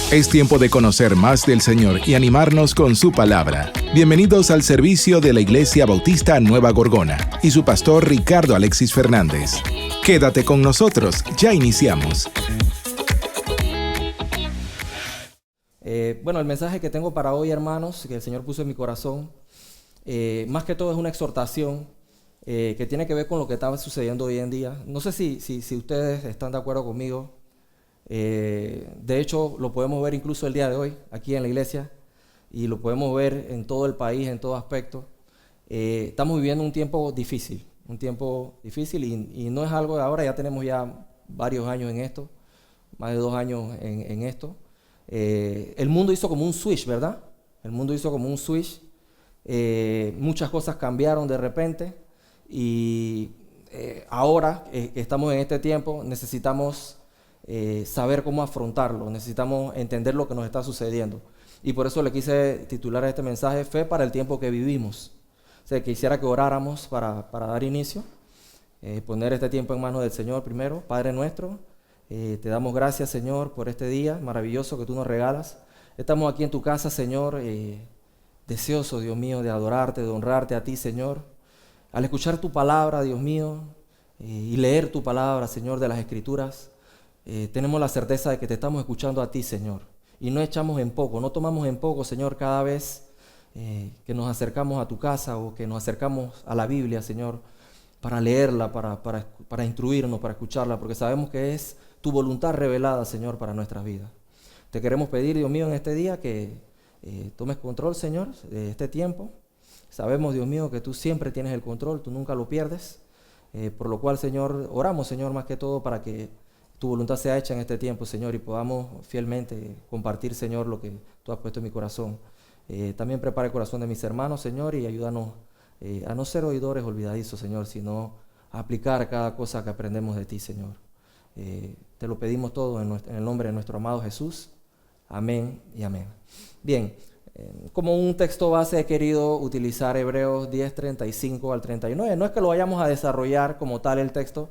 Es tiempo de conocer más del Señor y animarnos con su palabra. Bienvenidos al servicio de la Iglesia Bautista Nueva Gorgona y su pastor Ricardo Alexis Fernández. Quédate con nosotros, ya iniciamos. El mensaje que tengo para hoy, hermanos, que el Señor puso en mi corazón, más que todo es una exhortación que tiene que ver con lo que está sucediendo hoy en día. No sé si ustedes están de acuerdo conmigo. De hecho, lo podemos ver incluso el día de hoy, aquí en la iglesia, y lo podemos ver en todo el país, en todo aspecto. Estamos viviendo un tiempo difícil y no es algo de ahora, ya tenemos ya varios años en esto, más de 2 años en esto. El mundo hizo como un switch, ¿verdad? El mundo hizo como un switch. Muchas cosas cambiaron de repente y ahora que estamos en este tiempo necesitamos saber cómo afrontarlo, necesitamos entender lo que nos está sucediendo. Y por eso le quise titular a este mensaje Fe para el tiempo que vivimos. O sea, quisiera que oráramos para dar inicio, poner este tiempo en manos del Señor primero. Padre nuestro, te damos gracias, Señor, por este día maravilloso que tú nos regalas. Estamos aquí en tu casa, Señor, deseoso, Dios mío, de adorarte, de honrarte a ti, Señor. Al escuchar tu palabra, Dios mío, y leer tu palabra, Señor, de las Escrituras, tenemos la certeza de que te estamos escuchando a ti, Señor, y no echamos en poco, no tomamos en poco, Señor, cada vez que nos acercamos a tu casa o que nos acercamos a la Biblia, Señor, para leerla, para instruirnos, para escucharla, porque sabemos que es tu voluntad revelada, Señor, para nuestras vidas. Te queremos pedir, Dios mío, en este día que tomes control, Señor, de este tiempo. Sabemos, Dios mío, que tú siempre tienes el control, tú nunca lo pierdes, por lo cual, Señor, oramos, Señor, más que todo para que tu voluntad sea hecha en este tiempo, Señor, y podamos fielmente compartir, Señor, lo que tú has puesto en mi corazón. También prepara el corazón de mis hermanos, Señor, y ayúdanos a no ser oidores olvidadizos, Señor, sino a aplicar cada cosa que aprendemos de ti, Señor. Te lo pedimos todo en el nombre de nuestro amado Jesús. Amén y amén. Bien, como un texto base he querido utilizar Hebreos 10, 35 al 39. No es que lo vayamos a desarrollar como tal el texto,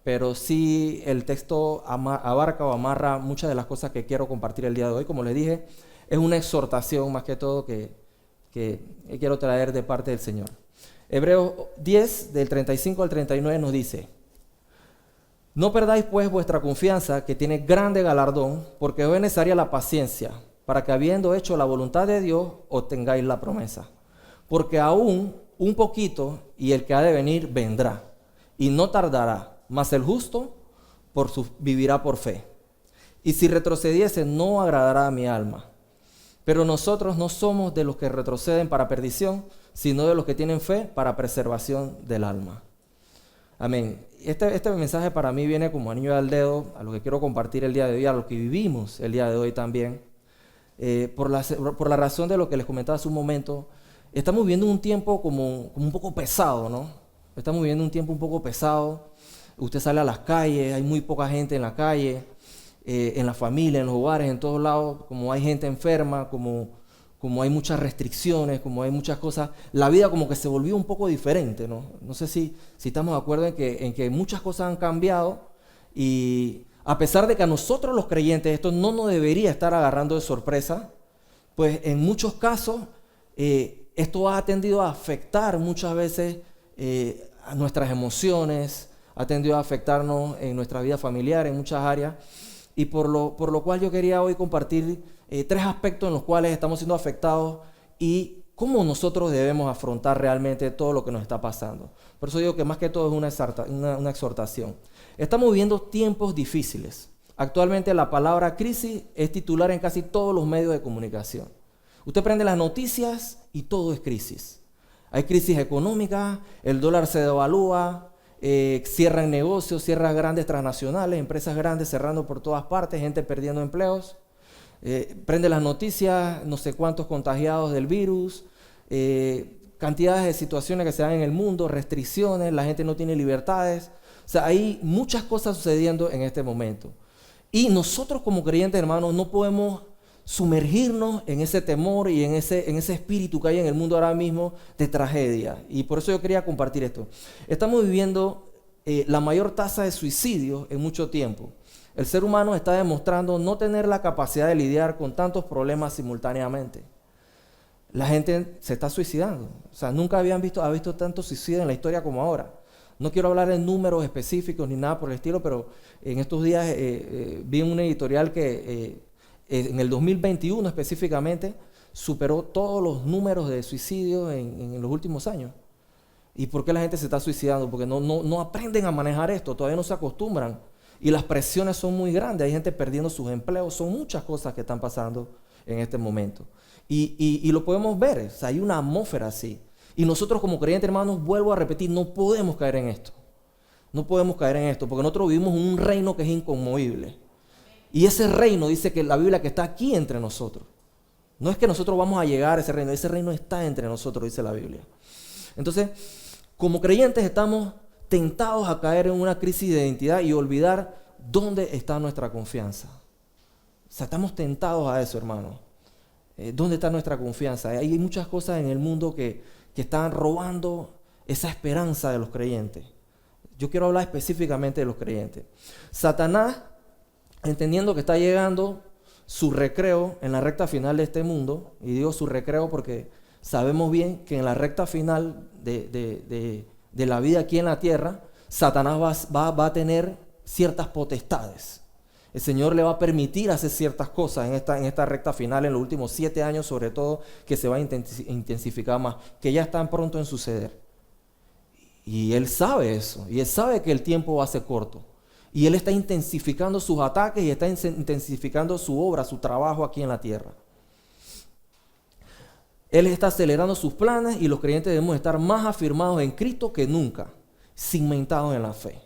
pero sí el texto abarca o amarra muchas de las cosas que quiero compartir el día de hoy. Como les dije, es una exhortación más que todo que quiero traer de parte del Señor. Hebreos 10, del 35 al 39 nos dice: No perdáis pues vuestra confianza, que tiene grande galardón, porque es necesaria la paciencia, para que habiendo hecho la voluntad de Dios, obtengáis la promesa. Porque aún un poquito, y el que ha de venir vendrá, y no tardará. Mas el justo vivirá por fe. Y si retrocediese, no agradará a mi alma. Pero nosotros no somos de los que retroceden para perdición, sino de los que tienen fe para preservación del alma. Amén. Este mensaje para mí viene como anillo al dedo a lo que quiero compartir el día de hoy, a lo que vivimos el día de hoy también. Por la razón de lo que les comentaba hace un momento, estamos viviendo un tiempo como un poco pesado, ¿no? Estamos viviendo un tiempo un poco pesado. Usted sale a las calles, hay muy poca gente en la calle, en la familia, en los hogares, en todos lados, como hay gente enferma, como hay muchas restricciones, como hay muchas cosas, la vida como que se volvió un poco diferente, ¿no? No sé si estamos de acuerdo en que muchas cosas han cambiado, y a pesar de que a nosotros los creyentes esto no nos debería estar agarrando de sorpresa, pues en muchos casos esto ha tendido a afectar muchas veces a nuestras emociones, ha tendido a afectarnos en nuestra vida familiar, en muchas áreas, y por lo cual yo quería hoy compartir 3 aspectos en los cuales estamos siendo afectados y cómo nosotros debemos afrontar realmente todo lo que nos está pasando. Por eso digo que más que todo es una exhortación. Estamos viviendo tiempos difíciles. Actualmente la palabra crisis es titular en casi todos los medios de comunicación. Usted prende las noticias y todo es crisis. Hay crisis económica, el dólar se devalúa, cierran negocios, cierran grandes transnacionales, empresas grandes cerrando por todas partes, gente perdiendo empleos. Prende las noticias, no sé cuántos contagiados del virus, cantidades de situaciones que se dan en el mundo, restricciones, la gente no tiene libertades. O sea, hay muchas cosas sucediendo en este momento. Y nosotros como creyentes, hermanos, no podemos sumergirnos en ese temor y en ese espíritu que hay en el mundo ahora mismo de tragedia. Y por eso yo quería compartir esto. Estamos viviendo la mayor tasa de suicidio en mucho tiempo. El ser humano está demostrando no tener la capacidad de lidiar con tantos problemas simultáneamente. La gente se está suicidando. O sea, nunca ha visto tanto suicidio en la historia como ahora. No quiero hablar en números específicos ni nada por el estilo, pero en estos días vi en un editorial que en el 2021 específicamente superó todos los números de suicidio en los últimos años. ¿Y por qué la gente se está suicidando? Porque no aprenden a manejar esto, todavía no se acostumbran. Y las presiones son muy grandes, hay gente perdiendo sus empleos, son muchas cosas que están pasando en este momento. Y lo podemos ver, o sea, hay una atmósfera así. Y nosotros como creyentes, hermanos, vuelvo a repetir, no podemos caer en esto. No podemos caer en esto, porque nosotros vivimos en un reino que es inconmovible. Y ese reino dice que la Biblia que está aquí entre nosotros. No es que nosotros vamos a llegar a ese reino está entre nosotros, dice la Biblia. Entonces, como creyentes estamos tentados a caer en una crisis de identidad y olvidar dónde está nuestra confianza. O sea, estamos tentados a eso, hermano. ¿Dónde está nuestra confianza? Hay muchas cosas en el mundo que están robando esa esperanza de los creyentes. Yo quiero hablar específicamente de los creyentes. Satanás, entendiendo que está llegando su recreo en la recta final de este mundo, y digo su recreo porque sabemos bien que en la recta final de la vida aquí en la tierra, Satanás va a tener ciertas potestades. El Señor le va a permitir hacer ciertas cosas en esta recta final, en los últimos 7 años sobre todo, que se va a intensificar más, que ya están pronto en suceder. Y Él sabe eso, y Él sabe que el tiempo va a ser corto. Y Él está intensificando sus ataques y está intensificando su obra, su trabajo aquí en la tierra. Él está acelerando sus planes y los creyentes debemos estar más afirmados en Cristo que nunca, cimentados en la fe.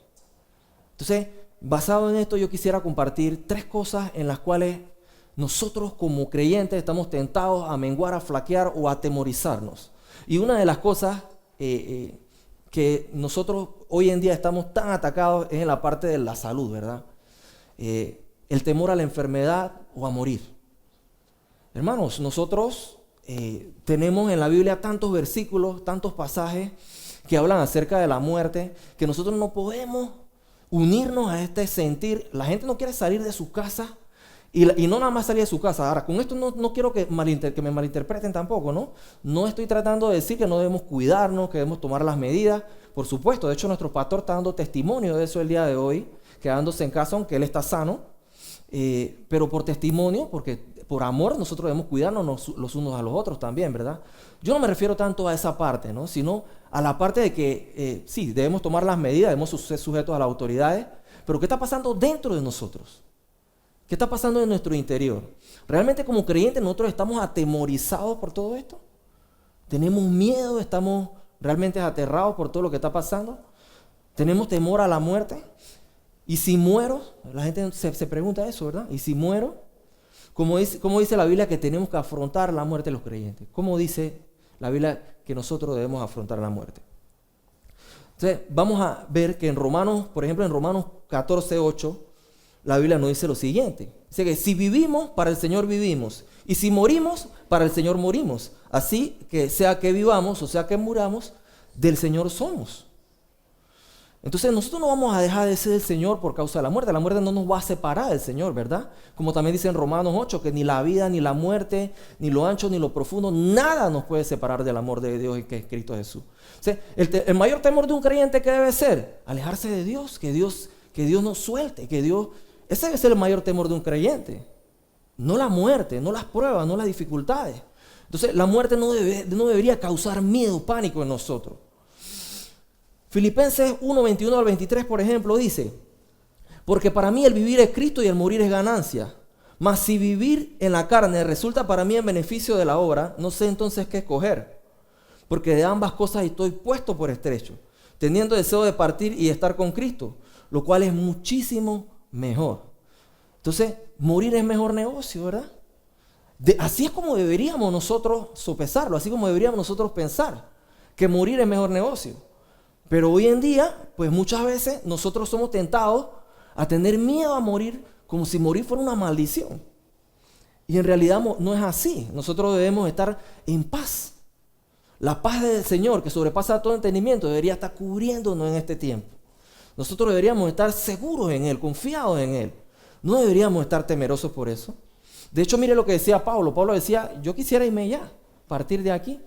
Entonces, basado en esto, yo quisiera compartir 3 cosas en las cuales nosotros como creyentes estamos tentados a menguar, a flaquear o a atemorizarnos. Y una de las cosas que nosotros hoy en día estamos tan atacados es en la parte de la salud, ¿verdad? El temor a la enfermedad o a morir. Hermanos, nosotros tenemos en la Biblia tantos versículos, tantos pasajes que hablan acerca de la muerte, que nosotros no podemos unirnos a este sentir. La gente no quiere salir de su casa y no nada más salir de su casa. Ahora, con esto no quiero que me malinterpreten tampoco, ¿no? No estoy tratando de decir que no debemos cuidarnos, que debemos tomar las medidas. Por supuesto, de hecho nuestro pastor está dando testimonio de eso el día de hoy, quedándose en casa aunque él está sano, pero por testimonio, porque por amor nosotros debemos cuidarnos los unos a los otros también, ¿verdad? Yo no me refiero tanto a esa parte, ¿no? Sino a la parte de que sí, debemos tomar las medidas, debemos ser sujetos a las autoridades, pero ¿qué está pasando dentro de nosotros? ¿Qué está pasando en nuestro interior? ¿Realmente como creyentes nosotros estamos atemorizados por todo esto? ¿Tenemos miedo? ¿Estamos realmente aterrados por todo lo que está pasando? ¿Tenemos temor a la muerte? ¿Y si muero? La gente se pregunta eso, ¿verdad? ¿Y si muero? ¿Cómo dice la Biblia que tenemos que afrontar la muerte de los creyentes? ¿Cómo dice la Biblia que nosotros debemos afrontar la muerte? Entonces, vamos a ver que en Romanos, por ejemplo, en Romanos 14:8, la Biblia nos dice lo siguiente. Dice que si vivimos, para el Señor vivimos. Y si morimos, para el Señor morimos. Así que sea que vivamos o sea que muramos, del Señor somos. Entonces nosotros no vamos a dejar de ser del Señor por causa de la muerte. La muerte no nos va a separar del Señor, ¿verdad? Como también dice en Romanos 8, que ni la vida, ni la muerte, ni lo ancho, ni lo profundo, nada nos puede separar del amor de Dios y que es Cristo Jesús. O sea, el mayor temor de un creyente, ¿qué debe ser? Alejarse de Dios, que Dios nos suelte, que Dios... Ese debe ser el mayor temor de un creyente. No la muerte, no las pruebas, no las dificultades. Entonces la muerte no debería causar miedo, pánico en nosotros. Filipenses 1:21 al 23, por ejemplo, dice: porque para mí el vivir es Cristo y el morir es ganancia. Mas si vivir en la carne resulta para mí en beneficio de la obra, no sé entonces qué escoger. Porque de ambas cosas estoy puesto por estrecho, teniendo deseo de partir y estar con Cristo, lo cual es muchísimo mejor. Entonces, morir es mejor negocio, ¿verdad? Así es como deberíamos nosotros sopesarlo, así como deberíamos nosotros pensar, que morir es mejor negocio. Pero hoy en día, pues muchas veces nosotros somos tentados a tener miedo a morir como si morir fuera una maldición. Y en realidad no es así. Nosotros debemos estar en paz. La paz del Señor, que sobrepasa todo entendimiento, debería estar cubriéndonos en este tiempo. Nosotros deberíamos estar seguros en Él, confiados en Él. No deberíamos estar temerosos por eso. De hecho, mire lo que decía Pablo. Pablo decía, yo quisiera irme ya, partir de aquí.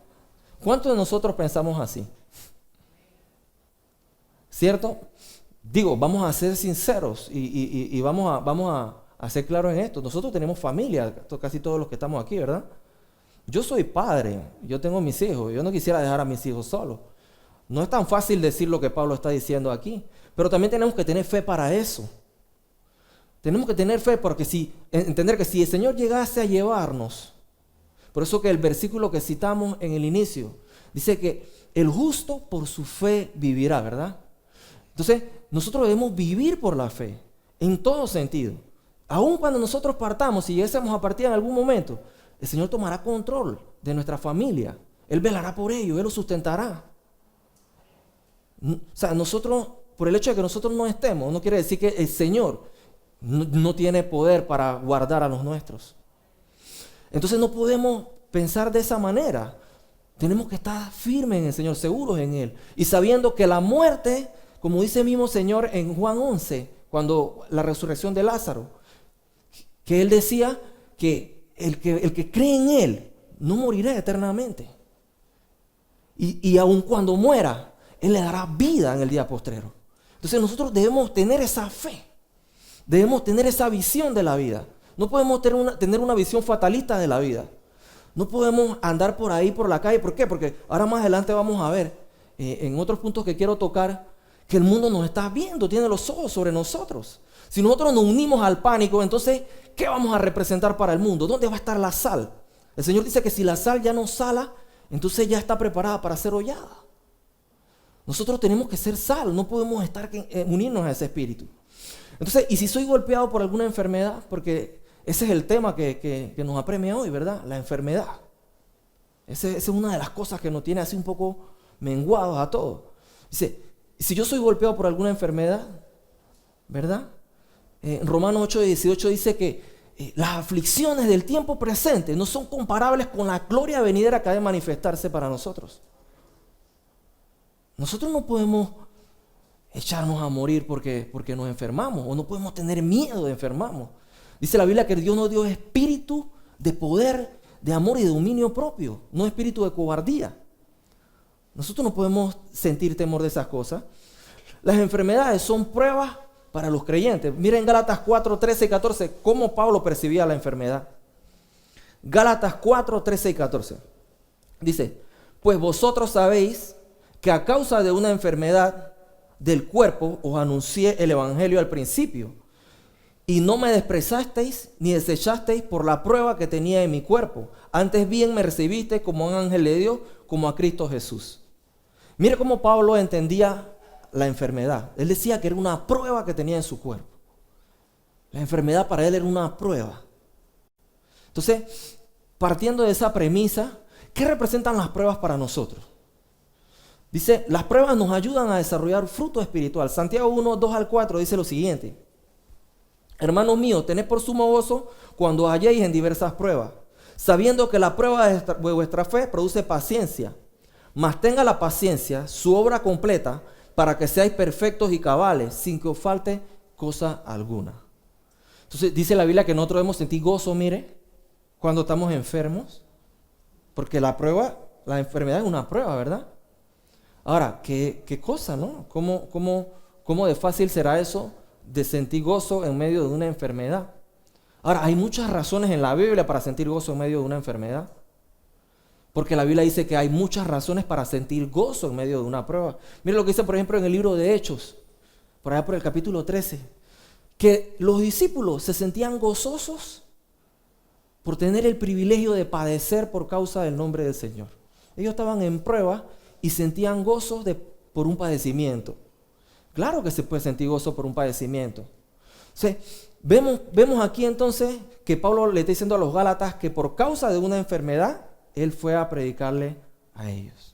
¿Cuántos de nosotros pensamos así? ¿Cierto? Digo, vamos a ser sinceros y vamos a ser claros en esto. Nosotros tenemos familia, casi todos los que estamos aquí, ¿verdad? Yo soy padre, yo tengo mis hijos, yo no quisiera dejar a mis hijos solos. No es tan fácil decir lo que Pablo está diciendo aquí, pero también tenemos que tener fe para eso. Tenemos que tener fe porque entender que si el Señor llegase a llevarnos, por eso que el versículo que citamos en el inicio, dice que el justo por su fe vivirá, ¿verdad? Entonces, nosotros debemos vivir por la fe, en todo sentido. Aun cuando nosotros partamos, si llegásemos a partir en algún momento, el Señor tomará control de nuestra familia. Él velará por ellos, Él los sustentará. O sea, nosotros, por el hecho de que nosotros no estemos, no quiere decir que el Señor no tiene poder para guardar a los nuestros. Entonces no podemos pensar de esa manera. Tenemos que estar firmes en el Señor, seguros en Él. Y sabiendo que la muerte, como dice el mismo Señor en Juan 11, cuando la resurrección de Lázaro, que Él decía que el que cree en Él no morirá eternamente. Y aun cuando muera, Él le dará vida en el día postrero. Entonces nosotros debemos tener esa fe. Debemos tener esa visión de la vida. No podemos tener una visión fatalista de la vida. No podemos andar por ahí, por la calle. ¿Por qué? Porque ahora más adelante vamos a ver, en otros puntos que quiero tocar, que el mundo nos está viendo, tiene los ojos sobre nosotros. Si nosotros nos unimos al pánico, entonces, ¿qué vamos a representar para el mundo? ¿Dónde va a estar la sal? El Señor dice que si la sal ya no sala, entonces ya está preparada para ser hollada. Nosotros tenemos que ser sal, no podemos unirnos a ese espíritu. Entonces, y si soy golpeado por alguna enfermedad, porque ese es el tema que nos apremia hoy, ¿verdad? La enfermedad. Esa es una de las cosas que nos tiene así un poco menguados a todos. Dice, si yo soy golpeado por alguna enfermedad, ¿verdad? Romanos 8:18 dice que las aflicciones del tiempo presente no son comparables con la gloria venidera que ha de manifestarse para nosotros. Nosotros no podemos echarnos a morir porque nos enfermamos, o no podemos tener miedo de enfermarnos. Dice la Biblia que Dios nos dio espíritu de poder, de amor y de dominio propio, no espíritu de cobardía. Nosotros no podemos sentir temor de esas cosas. Las enfermedades son pruebas para los creyentes. Miren Gálatas 4, 13 y 14, cómo Pablo percibía la enfermedad. Gálatas 4, 13 y 14. Dice, pues vosotros sabéis que a causa de una enfermedad del cuerpo os anuncié el evangelio al principio, y no me desprezasteis ni desechasteis por la prueba que tenía en mi cuerpo. Antes bien me recibisteis como un ángel de Dios, como a Cristo Jesús. Mire cómo Pablo entendía la enfermedad. Él decía que era una prueba que tenía en su cuerpo. La enfermedad para él era una prueba. Entonces, partiendo de esa premisa, ¿qué representan las pruebas para nosotros? Dice, las pruebas nos ayudan a desarrollar fruto espiritual. Santiago 1, 2 al 4 dice lo siguiente. Hermanos míos, tened por sumo gozo cuando os halléis en diversas pruebas, sabiendo que la prueba de vuestra fe produce paciencia. Mas tenga la paciencia su obra completa, para que seáis perfectos y cabales, sin que os falte cosa alguna. Entonces dice la Biblia que nosotros debemos sentir gozo, mire, cuando estamos enfermos, porque la enfermedad es una prueba, ¿verdad? Ahora, ¿qué cosa, no? ¿Cómo de fácil será eso de sentir gozo en medio de una enfermedad? Ahora, hay muchas razones en la Biblia para sentir gozo en medio de una enfermedad. Porque la Biblia dice que hay muchas razones para sentir gozo en medio de una prueba. Mire lo que dice, por ejemplo, en el libro de Hechos, por allá por el capítulo 13, que los discípulos se sentían gozosos por tener el privilegio de padecer por causa del nombre del Señor. Ellos estaban en prueba y sentían gozo por un padecimiento. Claro que se puede sentir gozo por un padecimiento. O sea, vemos aquí entonces que Pablo le está diciendo a los Gálatas que por causa de una enfermedad, él fue a predicarle a ellos.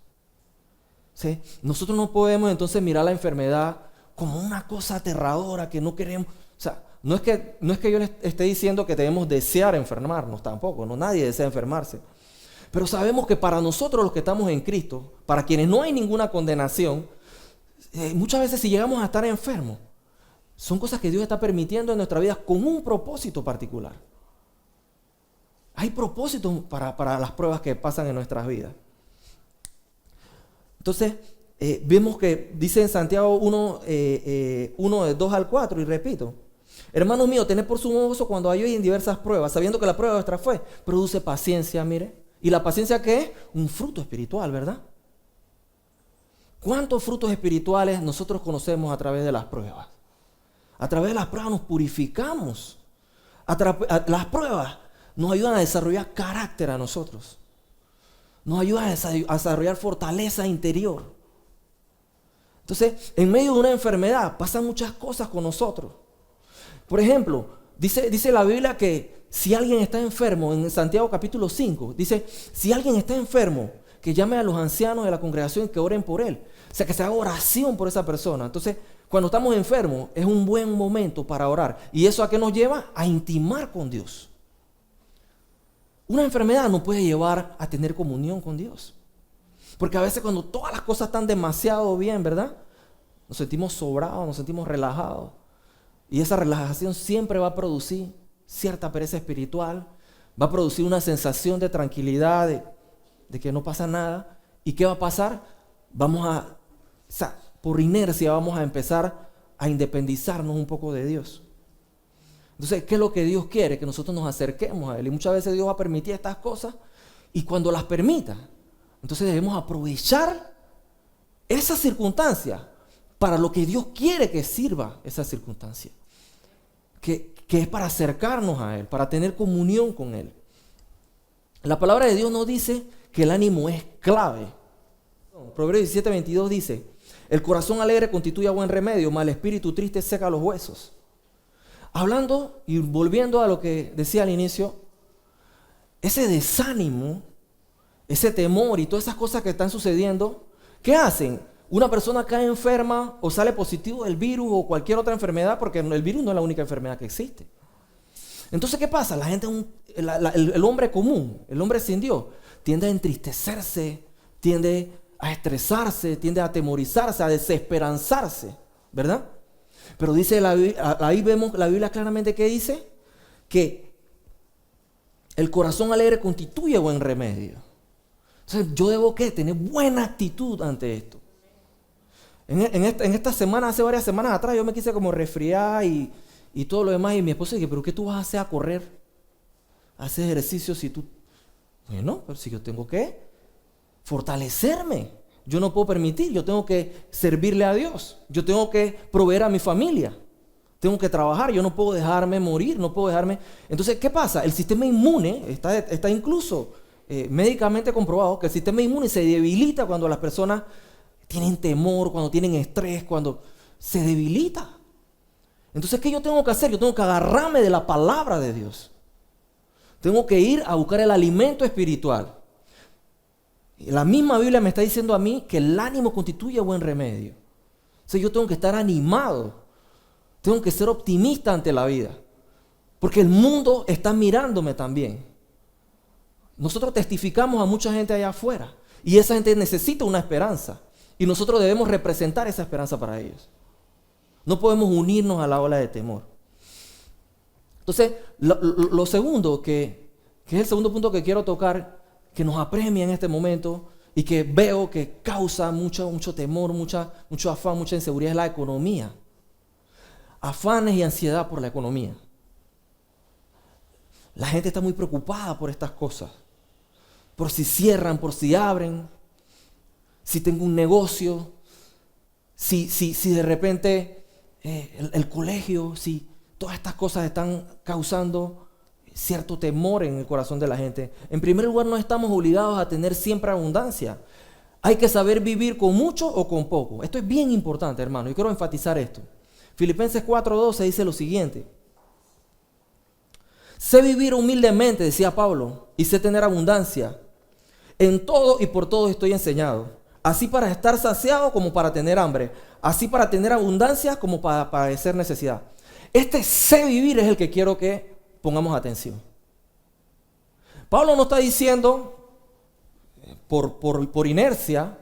¿Sí? Nosotros no podemos entonces mirar la enfermedad como una cosa aterradora que no queremos. O sea, no es que yo les esté diciendo que debemos desear enfermarnos tampoco. No, nadie desea enfermarse. Pero sabemos que para nosotros los que estamos en Cristo, para quienes no hay ninguna condenación, muchas veces si llegamos a estar enfermos, Son cosas que Dios está permitiendo en nuestra vida con un propósito particular. Hay propósitos para las pruebas que pasan en nuestras vidas. Entonces, vemos que dice en Santiago 1, de 2 al 4, y repito: hermanos míos, tened por sumo gozo cuando halléis en diversas pruebas, sabiendo que la prueba de vuestra fe produce paciencia, mire. ¿Y la paciencia qué es? Un fruto espiritual, ¿verdad? ¿Cuántos frutos espirituales nosotros conocemos a través de las pruebas? A través de las pruebas nos purificamos. Las pruebas nos ayudan a desarrollar carácter a nosotros. Nos ayudan a desarrollar fortaleza interior. Entonces, en medio de una enfermedad pasan muchas cosas con nosotros. Por ejemplo, dice la Biblia que si alguien está enfermo, en Santiago capítulo 5, dice: si alguien está enfermo, que llame a los ancianos de la congregación y que oren por él. O sea, que se haga oración por esa persona. Entonces, cuando estamos enfermos, es un buen momento para orar. ¿Y eso a qué nos lleva? A intimar con Dios. Una enfermedad nos puede llevar a tener comunión con Dios. Porque a veces cuando todas las cosas están demasiado bien, ¿verdad? Nos sentimos sobrados, nos sentimos relajados. Y esa relajación siempre va a producir cierta pereza espiritual, va a producir una sensación de tranquilidad, de que no pasa nada. ¿Y qué va a pasar? Por inercia vamos a empezar a independizarnos un poco de Dios. Entonces, ¿qué es lo que Dios quiere? Que nosotros nos acerquemos a Él. Y muchas veces Dios va a permitir estas cosas, y cuando las permita, entonces debemos aprovechar esa circunstancia para lo que Dios quiere que sirva esa circunstancia. Que es para acercarnos a Él, para tener comunión con Él. La palabra de Dios nos dice que el ánimo es clave. Proverbios 17:22 dice: el corazón alegre constituye buen remedio, mas el espíritu triste seca los huesos. Hablando y volviendo a lo que decía al inicio, ese desánimo, ese temor y todas esas cosas que están sucediendo, ¿qué hacen? Una persona cae enferma o sale positivo del virus o cualquier otra enfermedad, porque el virus no es la única enfermedad que existe. Entonces, ¿qué pasa? La gente, el hombre común, el hombre sin Dios, tiende a entristecerse, tiende a estresarse, tiende a atemorizarse, a desesperanzarse, ¿verdad? Pero dice ahí vemos la Biblia claramente que dice que el corazón alegre constituye buen remedio. Entonces, yo debo tener buena actitud ante esto. En esta semana, hace varias semanas atrás, yo me quise como resfriar y todo lo demás, y mi esposa dice: ¿pero qué tú vas a hacer a correr? A hacer ejercicio si tú... Bueno, pero si yo tengo que fortalecerme, yo no puedo permitir, yo tengo que servirle a Dios, yo tengo que proveer a mi familia, tengo que trabajar, yo no puedo dejarme morir, no puedo dejarme... Entonces, ¿qué pasa? El sistema inmune está incluso médicamente comprobado que el sistema inmune se debilita cuando las personas tienen temor, cuando tienen estrés, cuando se debilita. Entonces, ¿qué yo tengo que hacer? Yo tengo que agarrarme de la palabra de Dios. Tengo que ir a buscar el alimento espiritual. La misma Biblia me está diciendo a mí que el ánimo constituye buen remedio. Entonces, yo tengo que estar animado. Tengo que ser optimista ante la vida. Porque el mundo está mirándome también. Nosotros testificamos a mucha gente allá afuera. Y esa gente necesita una esperanza. Y nosotros debemos representar esa esperanza para ellos. No podemos unirnos a la ola de temor. Entonces, lo segundo, que es el segundo punto que quiero tocar, que nos apremia en este momento y que veo que causa mucho temor, mucho afán, mucha inseguridad, es la economía. Afanes y ansiedad por la economía. La gente está muy preocupada por estas cosas. Por si cierran, por si abren, si tengo un negocio, si de repente el colegio, si todas estas cosas están causando cierto temor en el corazón de la gente. En primer lugar, no estamos obligados a tener siempre abundancia. Hay que saber vivir con mucho o con poco. Esto es bien importante, hermano, y quiero enfatizar esto. Filipenses 4:12 dice lo siguiente: sé vivir humildemente, decía Pablo, y sé tener abundancia. En todo y por todo estoy enseñado, así para estar saciado como para tener hambre, así para tener abundancia como para padecer necesidad. Este sé vivir es el que quiero que pongamos atención. Pablo no está diciendo por inercia,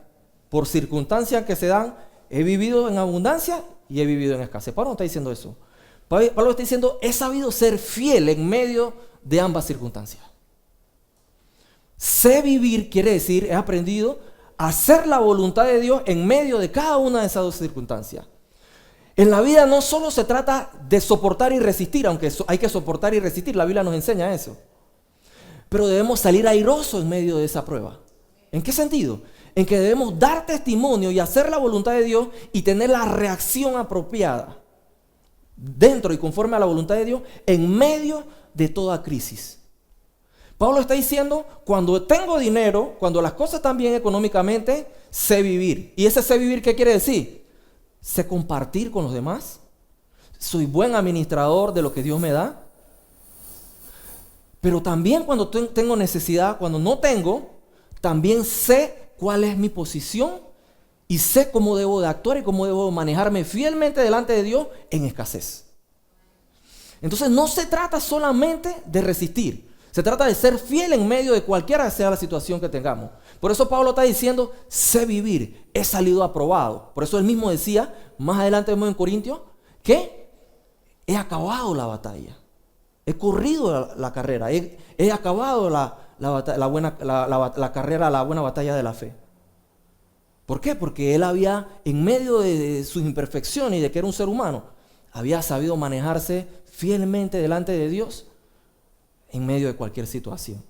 por circunstancias que se dan, He vivido en abundancia y he vivido en escasez. Pablo no está diciendo eso. Pablo está diciendo, he sabido ser fiel en medio de ambas circunstancias. Sé vivir quiere decir, he aprendido a hacer la voluntad de Dios en medio de cada una de esas dos circunstancias. En la vida no solo se trata de soportar y resistir, aunque hay que soportar y resistir, la Biblia nos enseña eso. Pero debemos salir airosos en medio de esa prueba. ¿En qué sentido? En que debemos dar testimonio y hacer la voluntad de Dios y tener la reacción apropiada dentro y conforme a la voluntad de Dios en medio de toda crisis. Pablo está diciendo, cuando tengo dinero, cuando las cosas están bien económicamente, sé vivir. ¿Y ese sé vivir qué quiere decir? Sé compartir con los demás. Soy buen administrador de lo que Dios me da. Pero también cuando tengo necesidad, cuando no tengo, también sé cuál es mi posición y sé cómo debo de actuar y cómo debo manejarme fielmente delante de Dios en escasez. Entonces no se trata solamente de resistir. Se trata de ser fiel en medio de cualquiera sea la situación que tengamos. Por eso Pablo está diciendo, sé vivir, he salido aprobado. Por eso él mismo decía, más adelante vemos en Corintios, que he acabado la batalla. He corrido la carrera, he acabado la carrera, la buena batalla de la fe. ¿Por qué? Porque él había, en medio de sus imperfecciones y de que era un ser humano, había sabido manejarse fielmente delante de Dios en medio de cualquier situación.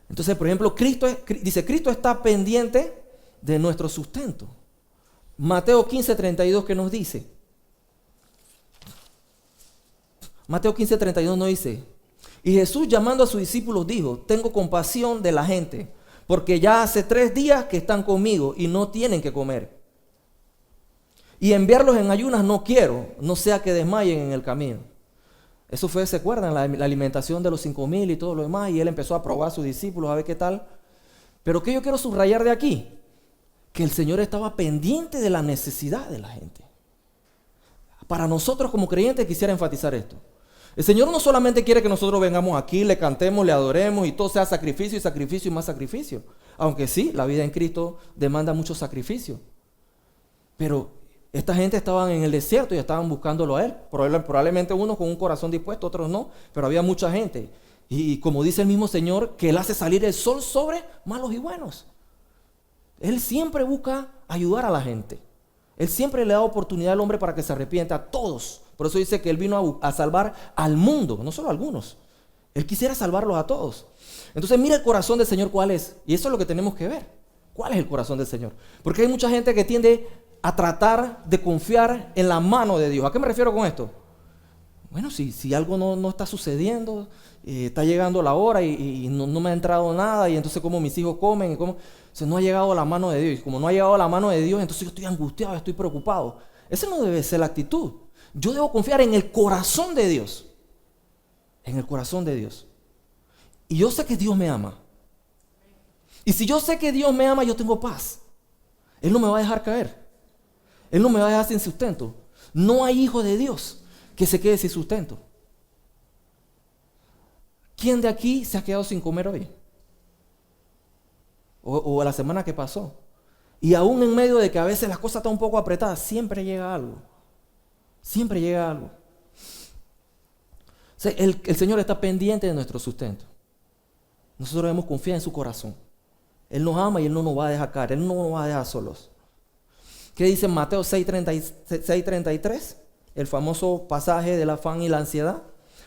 Entonces, por ejemplo, Cristo está pendiente de nuestro sustento. Mateo 15:32, ¿qué nos dice? Mateo 15:32 nos dice, y Jesús llamando a sus discípulos dijo, tengo compasión de la gente, porque ya hace 3 días que están conmigo y no tienen que comer. Y enviarlos en ayunas no quiero, no sea que desmayen en el camino. Eso fue, ¿se acuerdan? La alimentación de los 5,000 y todo lo demás, y él empezó a probar a sus discípulos a ver qué tal. Pero ¿qué yo quiero subrayar de aquí? Que el Señor estaba pendiente de la necesidad de la gente. Para nosotros como creyentes quisiera enfatizar esto. El Señor no solamente quiere que nosotros vengamos aquí, le cantemos, le adoremos y todo sea sacrificio y sacrificio y más sacrificio. Aunque sí, la vida en Cristo demanda mucho sacrificio. Pero esta gente estaba en el desierto y estaban buscándolo a Él. Probablemente unos con un corazón dispuesto, otros no. Pero había mucha gente. Y como dice el mismo Señor, que Él hace salir el sol sobre malos y buenos. Él siempre busca ayudar a la gente. Él siempre le da oportunidad al hombre para que se arrepienta a todos. Por eso dice que Él vino a salvar al mundo, no solo a algunos. Él quisiera salvarlos a todos. Entonces mira el corazón del Señor cuál es. Y eso es lo que tenemos que ver. ¿Cuál es el corazón del Señor? Porque hay mucha gente que tiende a tratar de confiar en la mano de Dios. ¿A qué me refiero con esto? Bueno, si algo no está sucediendo, está llegando la hora y no me ha entrado nada, y entonces como mis hijos comen, entonces no ha llegado la mano de Dios. Y como no ha llegado la mano de Dios, entonces yo estoy angustiado, estoy preocupado. Esa no debe ser la actitud. Yo debo confiar en el corazón de Dios. En el corazón de Dios. Y yo sé que Dios me ama. Y si yo sé que Dios me ama, yo tengo paz. Él no me va a dejar caer. Él no me va a dejar sin sustento. No hay hijo de Dios que se quede sin sustento. ¿Quién de aquí se ha quedado sin comer hoy? O la semana que pasó. Y aún en medio de que a veces las cosas están un poco apretadas, siempre llega algo. Siempre llega algo. O sea, el Señor está pendiente de nuestro sustento. Nosotros debemos confiar en su corazón. Él nos ama y Él no nos va a dejar caer. Él no nos va a dejar solos. ¿Qué dice Mateo 6:33? El famoso pasaje del afán y la ansiedad.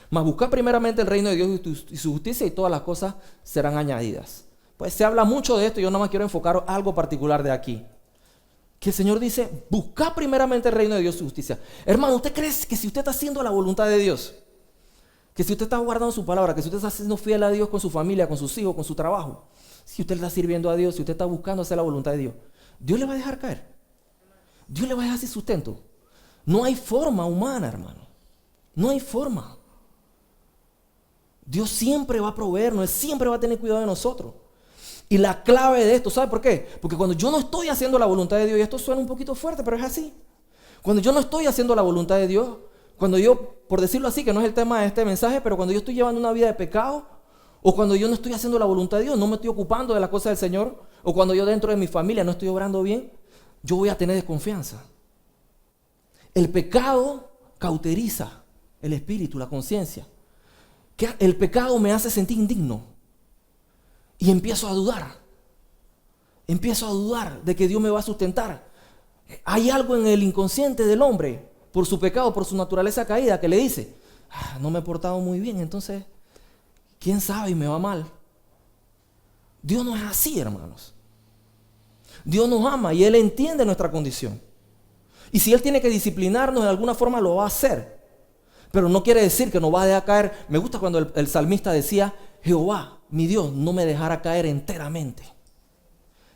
Mas buscad primeramente el reino de Dios y su justicia, y todas las cosas serán añadidas. Pues se habla mucho de esto, yo nada más quiero enfocar algo particular de aquí. Que el Señor dice, buscad primeramente el reino de Dios y su justicia. Hermano, ¿usted cree que si usted está haciendo la voluntad de Dios, que si usted está guardando su palabra, que si usted está siendo fiel a Dios con su familia, con sus hijos, con su trabajo, si usted está sirviendo a Dios, si usted está buscando hacer la voluntad de Dios, Dios le va a dejar caer? Dios le va a dejar sin sustento. No hay forma humana, hermano. No hay forma. Dios siempre va a proveernos, Él siempre va a tener cuidado de nosotros. Y la clave de esto, ¿sabe por qué? Porque cuando yo no estoy haciendo la voluntad de Dios, y esto suena un poquito fuerte, pero es así. Cuando yo no estoy haciendo la voluntad de Dios, cuando yo, por decirlo así, que no es el tema de este mensaje, pero cuando yo estoy llevando una vida de pecado, o cuando yo no estoy haciendo la voluntad de Dios, no me estoy ocupando de las cosas del Señor, o cuando yo dentro de mi familia no estoy obrando bien, yo voy a tener desconfianza. El pecado cauteriza el espíritu, la conciencia. El pecado me hace sentir indigno. Y empiezo a dudar. Empiezo a dudar de que Dios me va a sustentar. Hay algo en el inconsciente del hombre, por su pecado, por su naturaleza caída, que le dice, no me he portado muy bien, entonces, ¿quién sabe y me va mal? Dios no es así, hermanos. Dios nos ama y Él entiende nuestra condición. Y si Él tiene que disciplinarnos de alguna forma, lo va a hacer. Pero no quiere decir que nos va a dejar caer. Me gusta cuando el salmista decía, Jehová, mi Dios, no me dejará caer enteramente.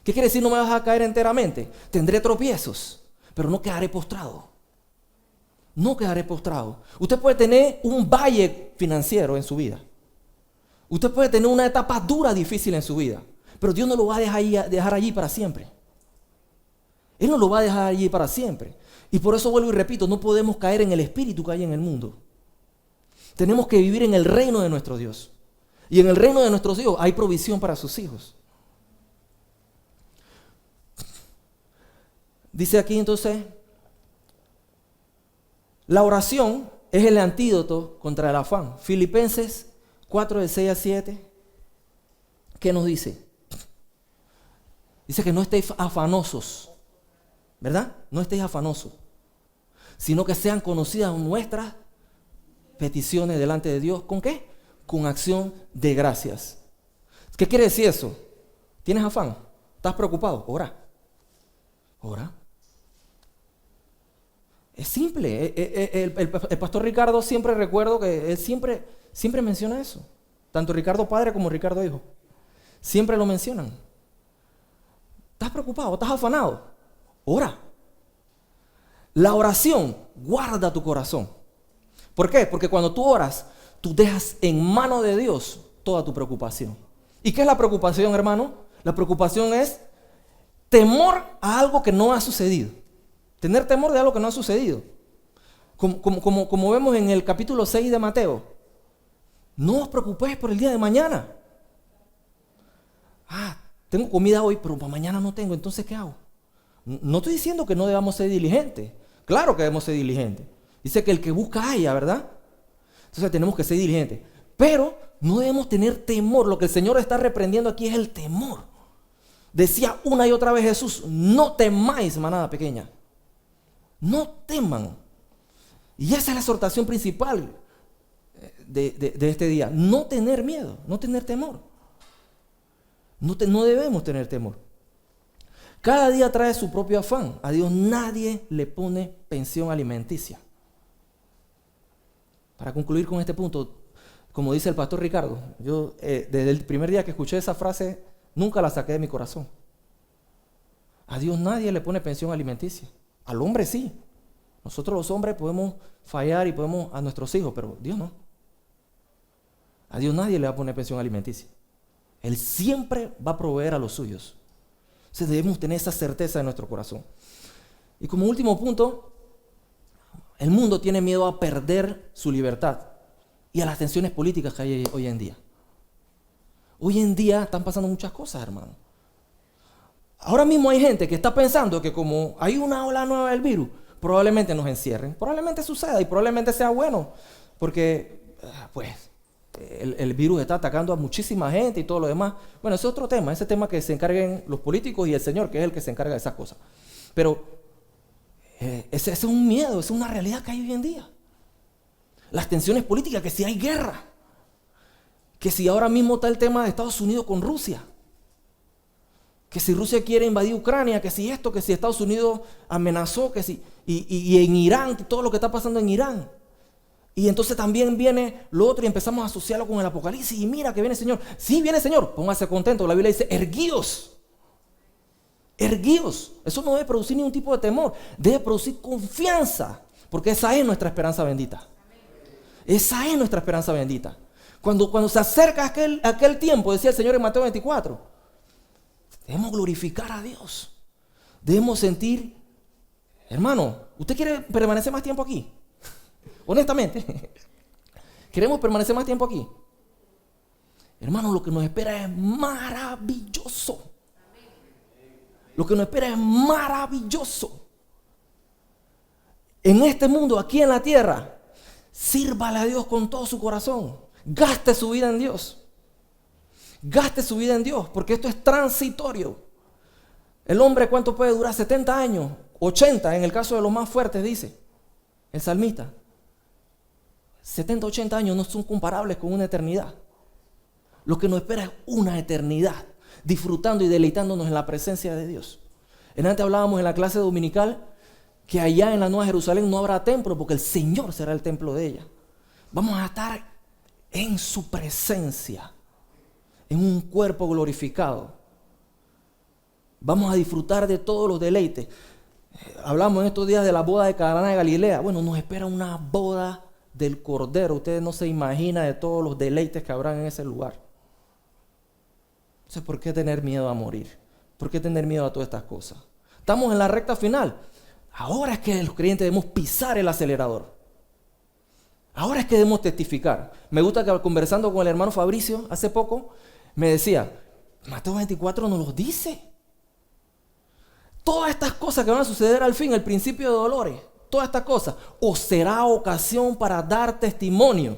¿Qué quiere decir no me vas a caer enteramente? Tendré tropiezos, pero no quedaré postrado. No quedaré postrado. Usted puede tener un valle financiero en su vida. Usted puede tener una etapa dura, difícil en su vida. Pero Dios no lo va a dejar allí para siempre. Él no lo va a dejar allí para siempre. Y por eso vuelvo y repito, no podemos caer en el espíritu que hay en el mundo. Tenemos que vivir en el reino de nuestro Dios. Y en el reino de nuestros hijos hay provisión para sus hijos. Dice aquí entonces, la oración es el antídoto contra el afán. Filipenses 4, de 6 a 7, ¿qué nos dice? Dice que no estéis afanosos, ¿verdad? No estéis afanosos, sino que sean conocidas nuestras peticiones delante de Dios. ¿Con qué? Con acción de gracias. ¿Qué quiere decir eso? ¿Tienes afán? ¿Estás preocupado? Ora. Ora. Es simple. El pastor Ricardo, siempre recuerdo que él siempre menciona eso. Tanto Ricardo padre como Ricardo hijo. Siempre lo mencionan. ¿Estás preocupado? ¿Estás afanado? Ora. La oración guarda tu corazón. ¿Por qué? Porque cuando tú oras, tú dejas en manos de Dios toda tu preocupación. ¿Y qué es la preocupación, hermano? La preocupación es temor a algo que no ha sucedido. Tener temor de algo que no ha sucedido. Como vemos en el capítulo 6 de Mateo. No os preocupéis por el día de mañana. Tengo comida hoy, pero para mañana no tengo, entonces ¿qué hago? No estoy diciendo que no debamos ser diligentes. Claro que debemos ser diligentes. Dice que el que busca halla, ¿verdad? Entonces tenemos que ser diligentes. Pero no debemos tener temor. Lo que el Señor está reprendiendo aquí es el temor. Decía una y otra vez Jesús, no temáis, manada pequeña. No teman. Y esa es la exhortación principal de este día. No tener miedo, no tener temor. No debemos tener temor. Cada día trae su propio afán. A Dios nadie le pone pensión alimenticia. Para concluir con este punto, como dice el pastor Ricardo, yo desde el primer día que escuché esa frase, nunca la saqué de mi corazón. A Dios nadie le pone pensión alimenticia. Al hombre sí. Nosotros los hombres podemos fallar y podemos a nuestros hijos, pero Dios no. A Dios nadie le va a poner pensión alimenticia. Él siempre va a proveer a los suyos. Entonces debemos tener esa certeza en nuestro corazón. Y como último punto, el mundo tiene miedo a perder su libertad y a las tensiones políticas que hay hoy en día. Hoy en día están pasando muchas cosas, hermano. Ahora mismo hay gente que está pensando que como hay una ola nueva del virus, probablemente nos encierren. Probablemente suceda y probablemente sea bueno, porque pues el virus está atacando a muchísima gente y todo lo demás. Bueno, ese es otro tema, ese tema que se encarguen los políticos y el Señor, que es el que se encarga de esas cosas. Pero ese es un miedo, esa es una realidad que hay hoy en día. Las tensiones políticas, que si hay guerra, que si ahora mismo está el tema de Estados Unidos con Rusia, que si Rusia quiere invadir Ucrania, que si esto, que si Estados Unidos amenazó, que si y en Irán, todo lo que está pasando en Irán. Y entonces también viene lo otro y empezamos a asociarlo con el Apocalipsis. Y mira que viene el Señor. Sí, viene el Señor. Póngase contento. La Biblia dice, erguíos. Erguíos. Eso no debe producir ningún tipo de temor. Debe producir confianza. Porque esa es nuestra esperanza bendita. Esa es nuestra esperanza bendita. Cuando se acerca aquel tiempo, decía el Señor en Mateo 24, debemos glorificar a Dios. Debemos sentir, hermano, ¿usted quiere permanecer más tiempo aquí? Honestamente, ¿queremos permanecer más tiempo aquí? Hermano, lo que nos espera es maravilloso. Lo que nos espera es maravilloso. En este mundo, aquí en la tierra, sírvale a Dios con todo su corazón. Gaste su vida en Dios. Gaste su vida en Dios, porque esto es transitorio. El hombre, ¿cuánto puede durar? 70 años, 80 en el caso de los más fuertes, dice el salmista. 70, 80 años no son comparables con una eternidad. Lo que nos espera es una eternidad, disfrutando y deleitándonos en la presencia de Dios. Antes hablábamos en la clase dominical que allá en la Nueva Jerusalén no habrá templo, porque el Señor será el templo de ella. Vamos a estar en su presencia, en un cuerpo glorificado. Vamos a disfrutar de todos los deleites. Hablamos en estos días de la boda de Caná de Galilea. Bueno, nos espera una boda del Cordero. Ustedes no se imaginan de todos los deleites que habrán en ese lugar. Entonces, ¿por qué tener miedo a morir? ¿Por qué tener miedo a todas estas cosas? Estamos en la recta final. Ahora es que los creyentes debemos pisar el acelerador. Ahora es que debemos testificar. Me gusta que conversando con el hermano Fabricio hace poco, me decía, Mateo 24 nos los dice. Todas estas cosas que van a suceder al fin, el principio de dolores, todas estas cosas, os será ocasión para dar testimonio.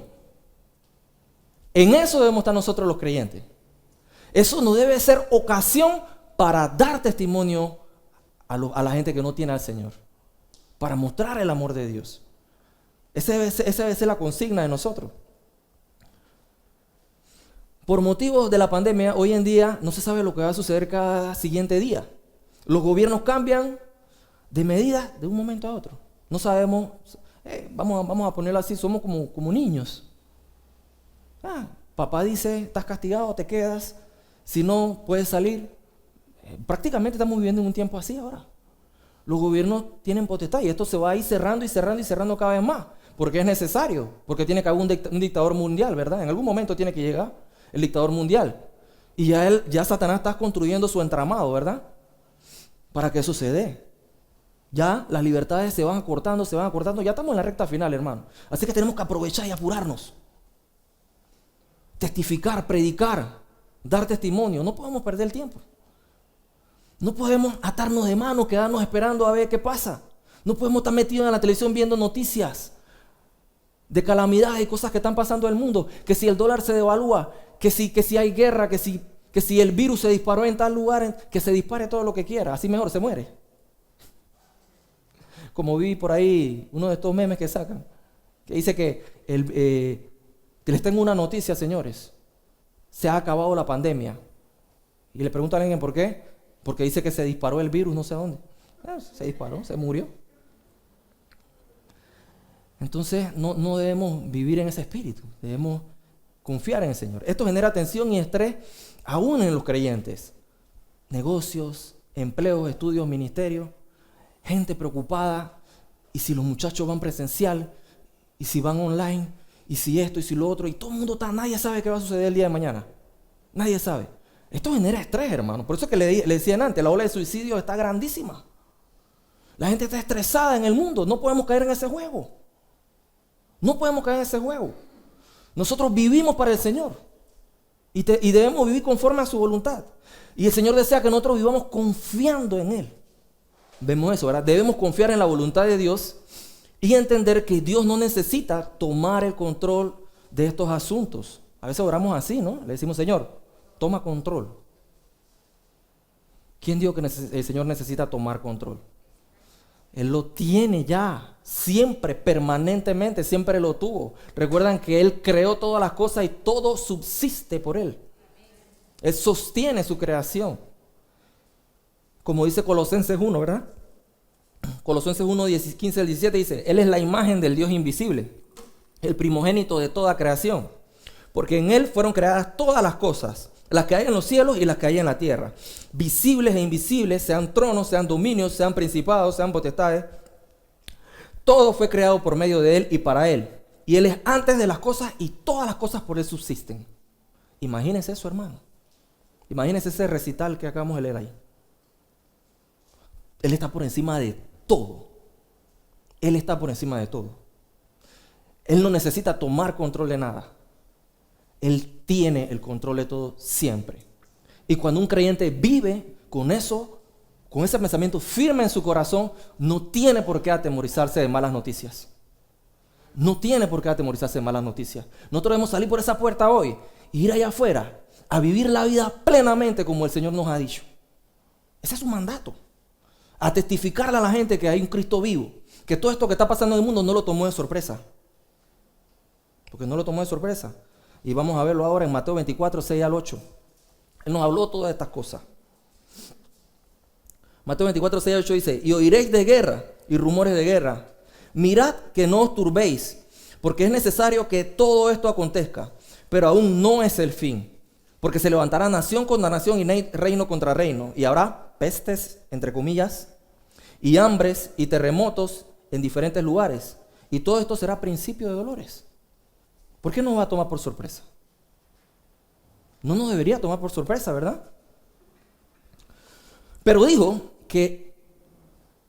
En eso debemos estar nosotros los creyentes. Eso no debe ser ocasión para dar testimonio a la gente que no tiene al Señor, para mostrar el amor de Dios. Esa debe ser la consigna de nosotros. Por motivos de la pandemia, hoy en día no se sabe lo que va a suceder cada siguiente día. Los gobiernos cambian de medidas de un momento a otro. No sabemos, vamos a ponerlo así, somos como niños. Papá dice, estás castigado, te quedas. Si no, puedes salir. Prácticamente estamos viviendo en un tiempo así ahora. Los gobiernos tienen potestad y esto se va a ir cerrando y cerrando y cerrando cada vez más. Porque es necesario, porque tiene que haber un dictador mundial, ¿verdad? En algún momento tiene que llegar el dictador mundial. Y ya Satanás está construyendo su entramado, ¿verdad? Para que eso se dé. Ya las libertades se van acortando, ya estamos en la recta final, hermano. Así que tenemos que aprovechar y apurarnos. Testificar, predicar, dar testimonio. No podemos perder el tiempo. No podemos atarnos de manos, quedarnos esperando a ver qué pasa. No podemos estar metidos en la televisión viendo noticias de calamidades y cosas que están pasando en el mundo. Que si el dólar se devalúa, que si hay guerra, que si el virus se disparó en tal lugar, que se dispare todo lo que quiera. Así mejor se muere. Como vi por ahí uno de estos memes que sacan, que dice que les tengo una noticia, señores. Se ha acabado la pandemia. Y le preguntan a alguien por qué. Porque dice que se disparó el virus, no sé dónde. Se disparó, se murió. Entonces no debemos vivir en ese espíritu. Debemos confiar en el Señor. Esto genera tensión y estrés aún en los creyentes. Negocios, empleos, estudios, ministerios. Gente preocupada. Y si los muchachos van presencial. Y si van online. Y si esto y si lo otro. Y todo el mundo está, nadie sabe qué va a suceder el día de mañana. Nadie sabe. Esto genera estrés, hermano. Por eso que le decían antes, la ola de suicidio está grandísima. La gente está estresada en el mundo. No podemos caer en ese juego. No podemos caer en ese juego. Nosotros vivimos para el Señor. Y debemos vivir conforme a su voluntad. Y el Señor desea que nosotros vivamos confiando en Él. Vemos eso, ¿verdad? Debemos confiar en la voluntad de Dios y entender que Dios no necesita tomar el control de estos asuntos. A veces oramos así, ¿no? Le decimos, Señor, toma control. ¿Quién dijo que el Señor necesita tomar control? Él lo tiene ya, siempre, permanentemente, siempre lo tuvo. Recuerdan que Él creó todas las cosas y todo subsiste por Él. Él sostiene su creación. Como dice Colosenses 1, ¿verdad? Colosenses 1, 15 al 17 dice, Él es la imagen del Dios invisible, el primogénito de toda creación. Porque en Él fueron creadas todas las cosas, las que hay en los cielos y las que hay en la tierra, visibles e invisibles, sean tronos, sean dominios, sean principados, sean potestades. Todo fue creado por medio de Él y para Él. Y Él es antes de las cosas y todas las cosas por Él subsisten. Imagínense eso, hermano. Imagínense ese recital que acabamos de leer ahí. Él está por encima de todo. Él está por encima de todo. Él no necesita tomar control de nada. Él tiene el control de todo siempre. Y cuando un creyente vive con eso con ese pensamiento firme en su corazón, no tiene por qué atemorizarse de malas noticias. No tiene por qué atemorizarse de malas noticias. Nosotros debemos salir por esa puerta hoy e ir allá afuera a vivir la vida plenamente como el Señor nos ha dicho. Ese es su mandato. A testificarle a la gente que hay un Cristo vivo. Que todo esto que está pasando en el mundo no lo tomó de sorpresa. Porque no lo tomó de sorpresa. Y vamos a verlo ahora en Mateo 24, 6 al 8. Él nos habló todas estas cosas. Mateo 24, 6 al 8 dice: y oiréis de guerra y rumores de guerra. Mirad que no os turbéis, porque es necesario que todo esto acontezca, pero aún no es el fin. Porque se levantará nación contra nación y reino contra reino. Y habrá pestes, entre comillas, y hambres y terremotos en diferentes lugares. Y todo esto será principio de dolores. ¿Por qué nos va a tomar por sorpresa? No nos debería tomar por sorpresa, ¿verdad? Pero dijo que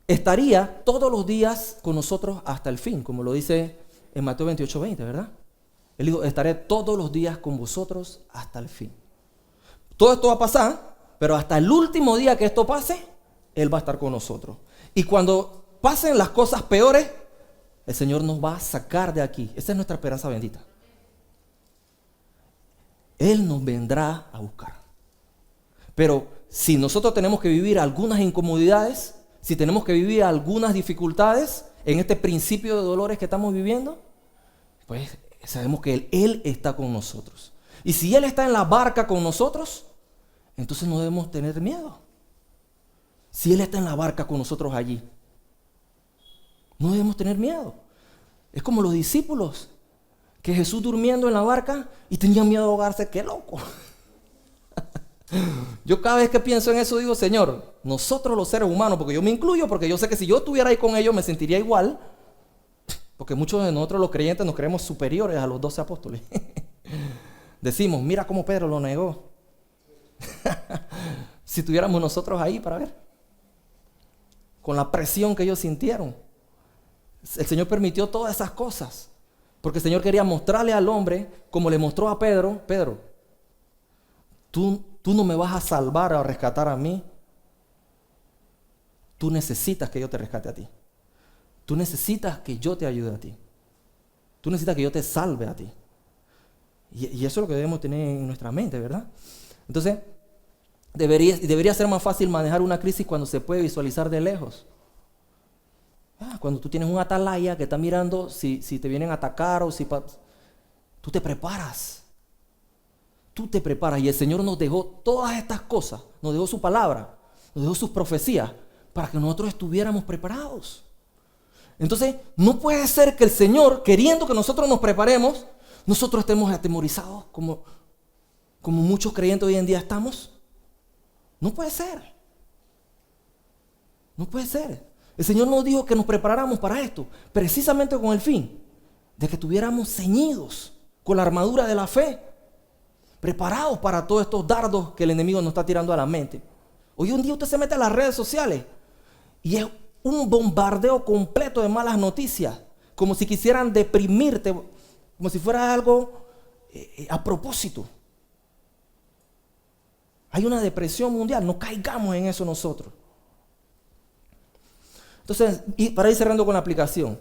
estaría todos los días con nosotros hasta el fin, como lo dice en Mateo 28, 20, ¿verdad? Él dijo: estaré todos los días con vosotros hasta el fin. Todo esto va a pasar, pero hasta el último día que esto pase, Él va a estar con nosotros. Y cuando pasen las cosas peores, el Señor nos va a sacar de aquí. Esa es nuestra esperanza bendita. Él nos vendrá a buscar. Pero si nosotros tenemos que vivir algunas incomodidades, si tenemos que vivir algunas dificultades en este principio de dolores que estamos viviendo, pues sabemos que Él está con nosotros. Y si Él está en la barca con nosotros, entonces no debemos tener miedo. Si Él está en la barca con nosotros allí, no debemos tener miedo. Es como los discípulos, que Jesús durmiendo en la barca y tenían miedo de ahogarse. ¡Qué loco! Yo cada vez que pienso en eso digo: Señor, nosotros los seres humanos, porque yo me incluyo, porque yo sé que si yo estuviera ahí con ellos me sentiría igual, porque muchos de nosotros los creyentes nos creemos superiores a los 12 apóstoles. Decimos: mira cómo Pedro lo negó. Si tuviéramos nosotros ahí para ver, con la presión que ellos sintieron. El Señor permitió todas esas cosas, porque el Señor quería mostrarle al hombre, como le mostró a Pedro: Pedro, tú no me vas a salvar o a rescatar a mí. Tú necesitas que yo te rescate a ti. Tú necesitas que yo te ayude a ti. Tú necesitas que yo te salve a ti. Y eso es lo que debemos tener en nuestra mente, ¿verdad? Entonces, debería ser más fácil manejar una crisis cuando se puede visualizar de lejos. Cuando tú tienes un atalaya que está mirando si te vienen a atacar o si... Tú te preparas. Tú te preparas. Y el Señor nos dejó todas estas cosas. Nos dejó su palabra. Nos dejó sus profecías para que nosotros estuviéramos preparados. Entonces, no puede ser que el Señor, queriendo que nosotros nos preparemos, nosotros estemos atemorizados como muchos creyentes hoy en día estamos. No puede ser. No puede ser. El Señor nos dijo que nos preparáramos para esto, precisamente con el fin de que estuviéramos ceñidos con la armadura de la fe, preparados para todos estos dardos que el enemigo nos está tirando a la mente. Hoy en día usted se mete a las redes sociales y es un bombardeo completo de malas noticias, como si quisieran deprimirte, como si fuera algo a propósito. Hay una depresión mundial, no caigamos en eso nosotros. Entonces, para ir cerrando con la aplicación,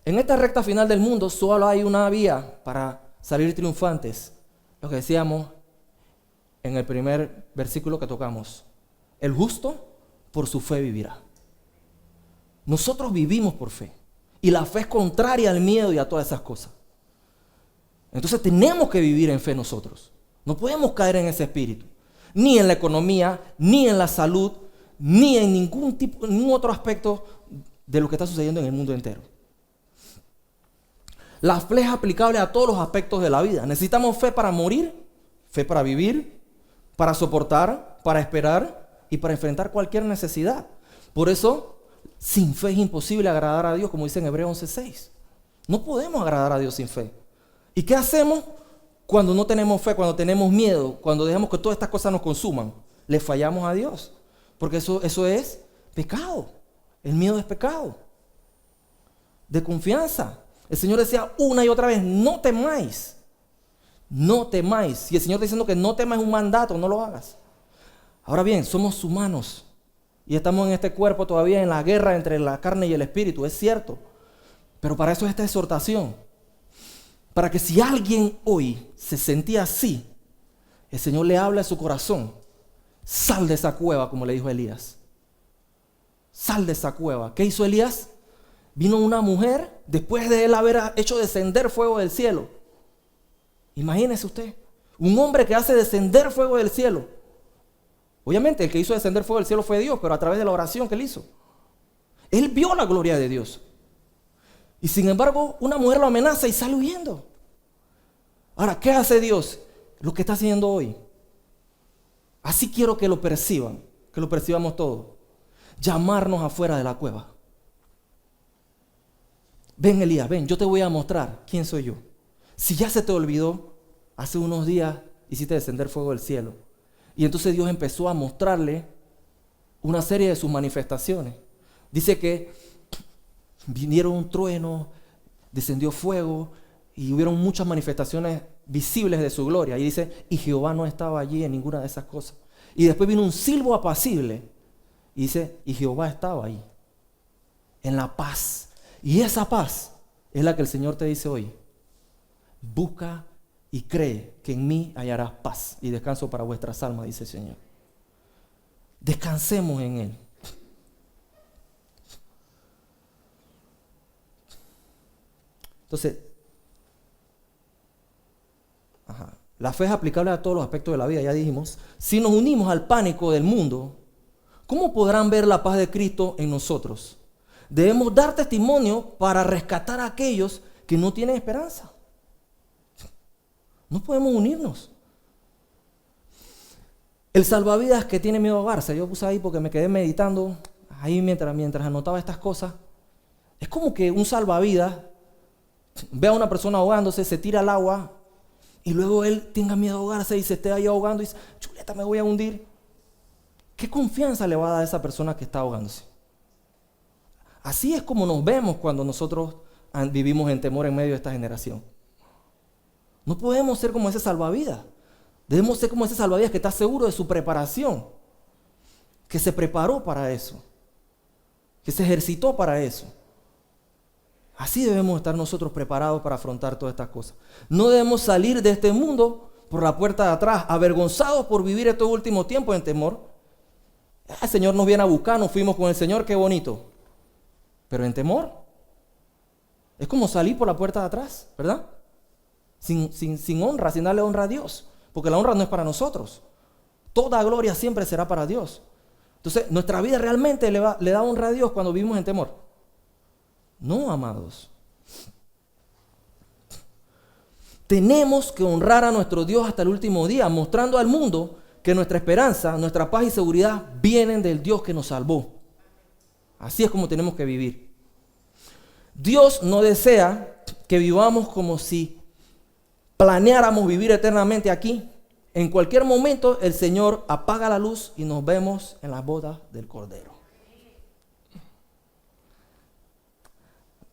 en esta recta final del mundo solo hay una vía para salir triunfantes, lo que decíamos en el primer versículo que tocamos: el justo por su fe vivirá. Nosotros vivimos por fe, y la fe es contraria al miedo y a todas esas cosas. Entonces tenemos que vivir en fe nosotros. No podemos caer en ese espíritu, ni en la economía, ni en la salud, ni en ningún otro aspecto de lo que está sucediendo en el mundo entero. La fe es aplicable a todos los aspectos de la vida. Necesitamos fe para morir, fe para vivir, para soportar, para esperar y para enfrentar cualquier necesidad. Por eso, sin fe es imposible agradar a Dios, como dice en Hebreos 11:6. No podemos agradar a Dios sin fe. ¿Y qué hacemos cuando no tenemos fe, cuando tenemos miedo, cuando dejamos que todas estas cosas nos consuman? Le fallamos a Dios, porque eso es pecado. El miedo es pecado. De confianza. El Señor decía una y otra vez: no temáis. No temáis. Si el Señor está diciendo que no temas un mandato, no lo hagas. Ahora bien, somos humanos. Y estamos en este cuerpo todavía en la guerra entre la carne y el espíritu, es cierto. Pero para eso es esta exhortación. Para que si alguien hoy se sentía así, el Señor le habla a su corazón. Sal de esa cueva, como le dijo Elías. Sal de esa cueva. ¿Qué hizo Elías? Vino una mujer después de él haber hecho descender fuego del cielo. Imagínese usted, un hombre que hace descender fuego del cielo. Obviamente el que hizo descender fuego del cielo fue Dios, pero a través de la oración que él hizo. Él vio la gloria de Dios. Y sin embargo, una mujer lo amenaza y sale huyendo. Ahora, ¿qué hace Dios? Lo que está haciendo hoy. Así quiero que lo perciban, que lo percibamos todos. Llamarnos afuera de la cueva. Ven, Elías, ven, yo te voy a mostrar quién soy yo. Si ya se te olvidó, hace unos días hiciste descender fuego del cielo. Y entonces Dios empezó a mostrarle una serie de sus manifestaciones. Dice que vinieron un trueno, descendió fuego y hubieron muchas manifestaciones visibles de su gloria. Y dice, y Jehová no estaba allí en ninguna de esas cosas. Y después vino un silbo apacible. Y dice, y Jehová estaba ahí, en la paz. Y esa paz es la que el Señor te dice hoy. Busca y cree que en mí hallarás paz y descanso para vuestras almas, dice el Señor. Descansemos en Él. Entonces, la fe es aplicable a todos los aspectos de la vida, ya dijimos. Si nos unimos al pánico del mundo, ¿cómo podrán ver la paz de Cristo en nosotros? Debemos dar testimonio para rescatar a aquellos que no tienen esperanza. No podemos unirnos. El salvavidas que tiene miedo a ahogarse, yo puse ahí porque me quedé meditando ahí mientras anotaba estas cosas. Es como que un salvavidas ve a una persona ahogándose, se tira al agua y luego él tenga miedo a ahogarse y se esté ahí ahogando y dice, chuleta, me voy a hundir. ¿Qué confianza le va a dar a esa persona que está ahogándose? Así es como nos vemos cuando nosotros vivimos en temor en medio de esta generación. No podemos ser como ese salvavidas. Debemos ser como ese salvavidas que está seguro de su preparación, que se preparó para eso, que se ejercitó para eso. Así debemos estar nosotros preparados para afrontar todas estas cosas. No debemos salir de este mundo por la puerta de atrás, avergonzados por vivir estos últimos tiempos en temor. El Señor nos viene a buscar, nos fuimos con el Señor, qué bonito. Pero en temor. Es como salir por la puerta de atrás, ¿verdad? Sin honra, sin darle honra a Dios. Porque la honra no es para nosotros. Toda gloria siempre será para Dios. Entonces, ¿nuestra vida realmente le da honra a Dios cuando vivimos en temor? No, amados. Tenemos que honrar a nuestro Dios hasta el último día, mostrando al mundo que nuestra esperanza, nuestra paz y seguridad vienen del Dios que nos salvó. Así es como tenemos que vivir. Dios no desea que vivamos como si planeáramos vivir eternamente aquí. En cualquier momento el Señor apaga la luz y nos vemos en las bodas del Cordero.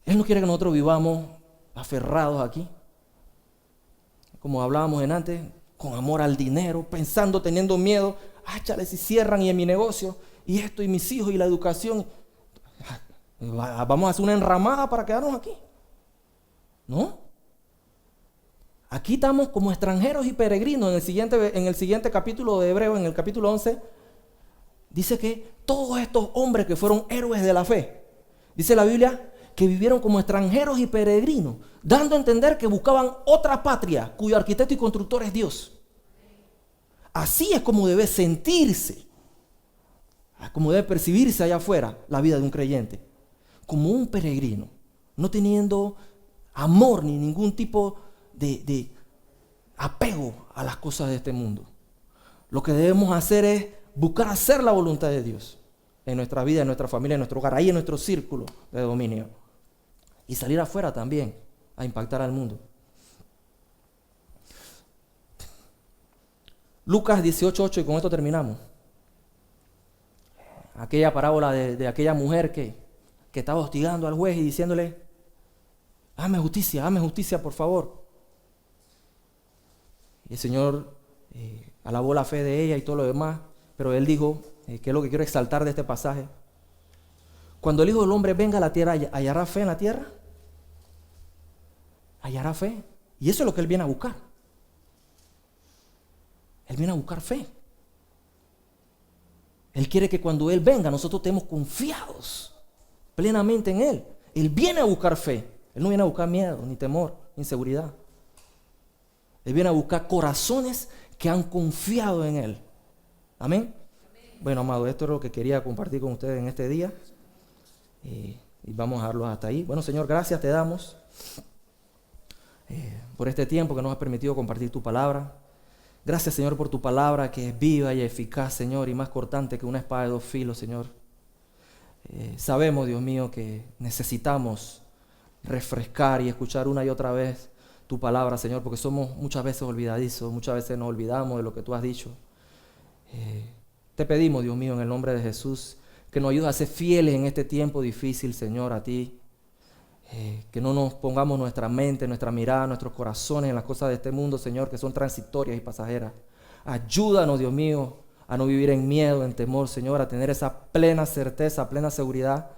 Él no quiere que nosotros vivamos aferrados aquí, como hablábamos en antes, con amor al dinero, pensando, teniendo miedo. Chale, si cierran y en mi negocio, y esto, y mis hijos, y la educación. Vamos a hacer una enramada para quedarnos aquí. ¿No? Aquí estamos como extranjeros y peregrinos. En el siguiente capítulo de Hebreos, en el capítulo 11, dice que todos estos hombres que fueron héroes de la fe, dice la Biblia, que vivieron como extranjeros y peregrinos, dando a entender que buscaban otra patria cuyo arquitecto y constructor es Dios. Así es como debe sentirse, como debe percibirse allá afuera la vida de un creyente, como un peregrino, no teniendo amor ni ningún tipo de apego a las cosas de este mundo. Lo que debemos hacer es buscar hacer la voluntad de Dios en nuestra vida, en nuestra familia, en nuestro hogar, ahí en nuestro círculo de dominio. Y salir afuera también a impactar al mundo. Lucas 18:8, y con esto terminamos. Aquella parábola de aquella mujer que estaba hostigando al juez y diciéndole, hazme justicia, por favor. Y el Señor alabó la fe de ella y todo lo demás, pero él dijo, que es lo que quiero exaltar de este pasaje. Cuando el Hijo del Hombre venga a la tierra, ¿hallará fe en la tierra? Hallará fe. Y eso es lo que Él viene a buscar. Él viene a buscar fe. Él quiere que cuando Él venga nosotros estemos confiados plenamente en Él. Él viene a buscar fe. Él no viene a buscar miedo, ni temor, ni inseguridad. Él viene a buscar corazones que han confiado en Él. Amén. Bueno, amado, esto es lo que quería compartir con ustedes en este día. Y vamos a dejarlo hasta ahí. Bueno, Señor, gracias te damos por este tiempo que nos has permitido compartir tu palabra. Gracias, Señor, por tu palabra que es viva y eficaz, Señor, y más cortante que una espada de 2 filos, Señor. Sabemos, Dios mío, que necesitamos refrescar y escuchar una y otra vez tu palabra, Señor, porque somos muchas veces olvidadizos, muchas veces nos olvidamos de lo que tú has dicho. Te pedimos, Dios mío, en el nombre de Jesús, que nos ayudes a ser fieles en este tiempo difícil, Señor, a ti. Que no nos pongamos nuestra mente, nuestra mirada, nuestros corazones en las cosas de este mundo, Señor, que son transitorias y pasajeras. Ayúdanos, Dios mío, a no vivir en miedo, en temor, Señor, a tener esa plena certeza, plena seguridad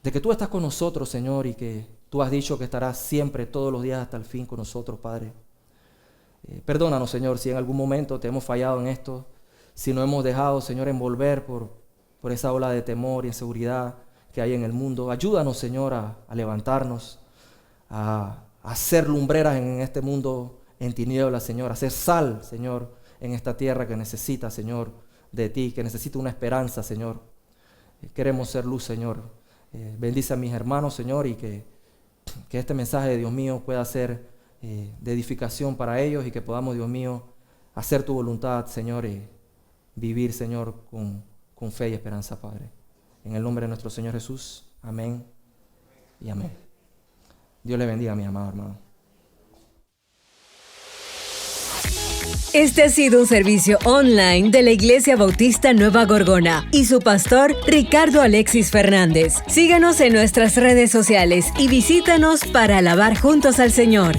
de que tú estás con nosotros, Señor, y que tú has dicho que estarás siempre, todos los días hasta el fin con nosotros, Padre. Perdónanos, Señor, si en algún momento te hemos fallado en esto, si no hemos dejado, Señor, envolver por esa ola de temor y inseguridad que hay en el mundo. Ayúdanos, Señor, a levantarnos, a hacer lumbreras en este mundo en tinieblas, Señor, a hacer sal, Señor, en esta tierra que necesita, Señor, de ti, que necesita una esperanza, Señor. Queremos ser luz, Señor. Bendice a mis hermanos, Señor, y que este mensaje, Dios mío, pueda ser de edificación para ellos y que podamos, Dios mío, hacer tu voluntad, Señor, y vivir, Señor, con fe y esperanza, Padre. En el nombre de nuestro Señor Jesús, amén y amén. Dios le bendiga, mi amado hermano. Este ha sido un servicio online de la Iglesia Bautista Nueva Gorgona y su pastor Ricardo Alexis Fernández. Síganos en nuestras redes sociales y visítanos para alabar juntos al Señor.